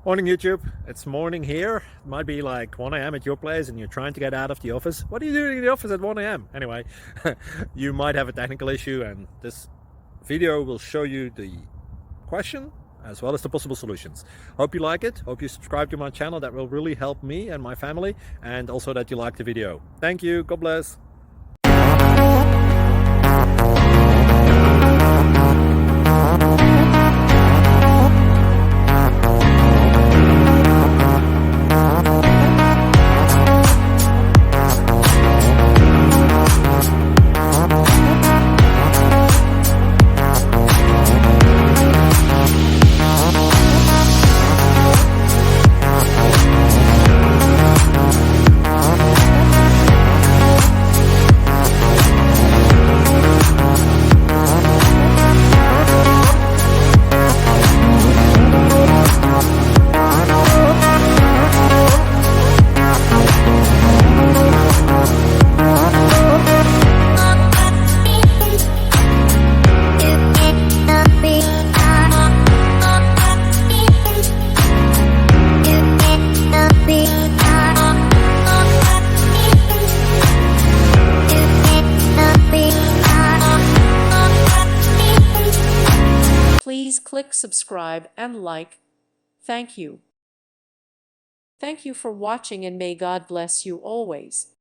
Morning YouTube, it's morning here. It might be like 1 a.m. at your place and you're trying to get out of the office. What are you doing in the office at 1 a.m.? Anyway, you might have a technical issue and this video will show you the question as well as the possible solutions. Hope you like it, hope you subscribe to my channel. That will really help me and my family, and also that you like the video. Thank you, God bless. Please click subscribe and like. Thank you. Thank you for watching, and may God bless you always.